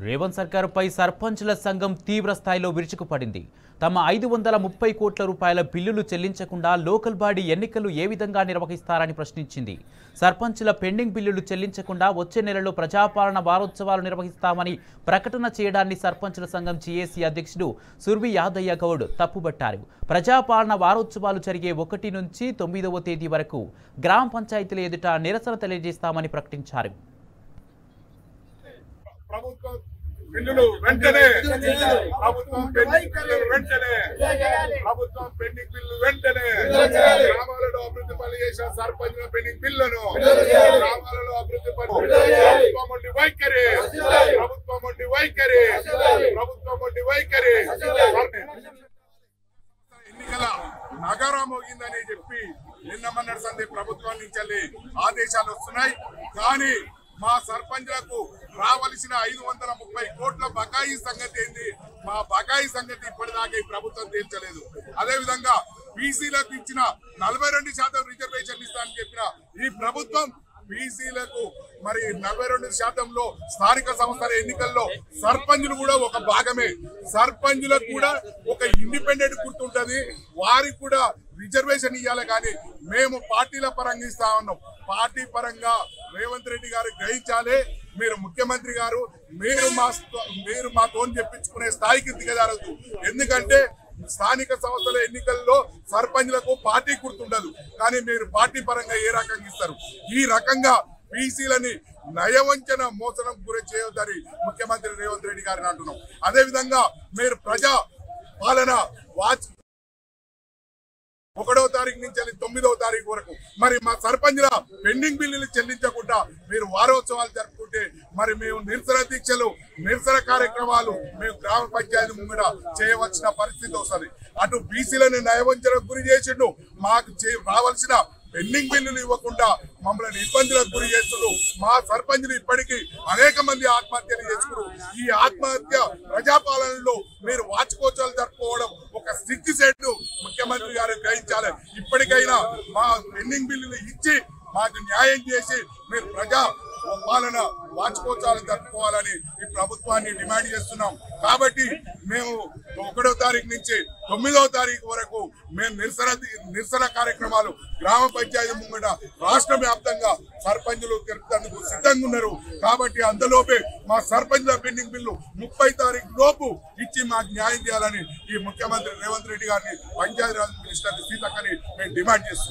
రేవంత్ సర్కారుపై సర్పంచ్ల సంఘం తీవ్ర స్థాయిలో విరుచుకుపడింది. తమ 530 కోట్ల రూపాయల బిల్లులు చెల్లించకుండా లోకల్ బాడీ ఎన్నికలు ఏ విధంగా నిర్వహిస్తారని ప్రశ్నించింది. సర్పంచ్ల పెండింగ్ బిల్లులు చెల్లించకుండా వచ్చే నెలలో ప్రజాపాలన వారోత్సవాలు నిర్వహిస్తామని ప్రకటన చేయడాన్ని సర్పంచ్ల సంఘం జేఏసీ అధ్యక్షుడు సుర్వి యాదయ్య గౌడ్ తప్పుబట్టారు. ప్రజాపాలన వారోత్సవాలు జరిగే 1 నుంచి 9వ తేదీ వరకు గ్రామ పంచాయతీల ఎదుట నిరసన తెలియజేస్తామని ప్రకటించారు. ప్రభుత్వం బిల్లులు వెంటనే ప్రభుత్వం పెండింగ్ బిల్లులు వెంటనే ప్రభుత్వం పెండింగ్ బిల్లులు వెంటనే గ్రామాలలో అభివృద్ధి పనులు చేసిన సర్పంచ్ల పెండింగ్ బిల్లులను గ్రామాలలో అభివృద్ధి పనులు ప్రభుత్వం ఉండి వైఖరి ప్రభుత్వం ఉండి వైఖరి ప్రభుత్వం ఉండి వైఖరి ఎన్నికల నగరా మోగిందని చెప్పి నిన్న మొన్నటి సంది ప్రభుత్వం నుంచి ఆదేశాలు వస్తున్నాయి. కానీ మా సర్పంచ్లకు రావలసిన 530 కోట్ల బకాయి సంగతి ఏంది? మా బకాయి సంగతి ఇప్పటిదాకా ఈ ప్రభుత్వం తీర్చలేదు. అదేవిధంగా బీసీలకు ఇచ్చిన 42% రిజర్వేషన్ ఇస్తానని చెప్పిన ఈ ప్రభుత్వం బీసీలకు మరి 42%లో స్థానిక సంస్థల ఎన్నికల్లో సర్పంచులు కూడా ఒక భాగమే. సర్పంచులకు కూడా ఒక ఇండిపెండెంట్ గుర్తుంటది, వారికి కూడా రిజర్వేషన్ ఇవ్వాలి. కానీ మేము పార్టీల పరంగా ఇస్తా ఉన్నాం. పార్టీ పరంగా రేవంత్ రెడ్డి గారు గ్రహించాలి. మీరు ముఖ్యమంత్రి గారు, మీరు మాతో చెప్పించుకునే స్థాయికి దిగజారదు. ఎందుకంటే స్థానిక సంస్థల ఎన్నికల్లో సర్పంచ్లకు పార్టీ గుర్తుండదు, కానీ మీరు పార్టీ పరంగా ఏ రకంగా ఇస్తారు? ఈ రకంగా బీసీలని నయవంచన మోసనం గురి చేయొద్దని ముఖ్యమంత్రి రేవంత్ రెడ్డి గారిని అంటున్నాం. అదేవిధంగా మీరు ప్రజా పాలన 1వ తారీఖు నుంచి 9వ తారీఖు వరకు మరి మా సర్పంచ్ల పెండింగ్ బిల్లులు చెల్లించకుండా మీరు వారోత్సవాలు జరుపుకుంటే మరి మేము నిరసన దీక్షలు నిరసన కార్యక్రమాలు మేము గ్రామ పంచాయతీ ముంగడ చేయవలసిన పరిస్థితి వస్తుంది. అటు బీసీలను నయవంచనకు గురి చేసిండు, మాకు రావాల్సిన పెండింగ్ బిల్లులు ఇవ్వకుండా మమ్మల్ని ఇబ్బందులకు గురి చేస్తున్నారు. మా సర్పంచ్లు ఇప్పటికీ అనేక మంది ఆత్మహత్యలు చేసుకున్నారు. ఈ ఆత్మహత్య ప్రజాపాలనలో మీరు వార్షికోత్సవాలు జరుపుకోవడం ఒక సిగ్గుసేటు ముఖ్యమంత్రి గారు గ్రహించాలి. ఇప్పటికైనా మా పెండింగ్ బిల్లులు ఇచ్చి మాకు న్యాయం చేసి మీరు ప్రజా పాలన వార్షికోత్సవాలు జరుపుకోవాలని ఈ ప్రభుత్వాన్ని డిమాండ్ చేస్తున్నాం. కాబట్టి మేము 1వ తారీఖు నుంచి 9వ తారీఖు వరకు మేము నిరసన కార్యక్రమాలు గ్రామ పంచాయతీ ముంగట రాష్ట్ర వ్యాప్తంగా సర్పంచులు తెలుపుతందుకు సిద్ధంగా ఉన్నారు. కాబట్టి అందులోపే మా సర్పంచ్ల పెండింగ్ బిల్లు 30 తారీఖు లోపు ఇచ్చి మాకు న్యాయం చేయాలని ఈ ముఖ్యమంత్రి రేవంత్ రెడ్డి గారిని పంచాయతీరాజ్ మినిస్టర్ సీతక్కని మేము డిమాండ్ చేస్తున్నాం.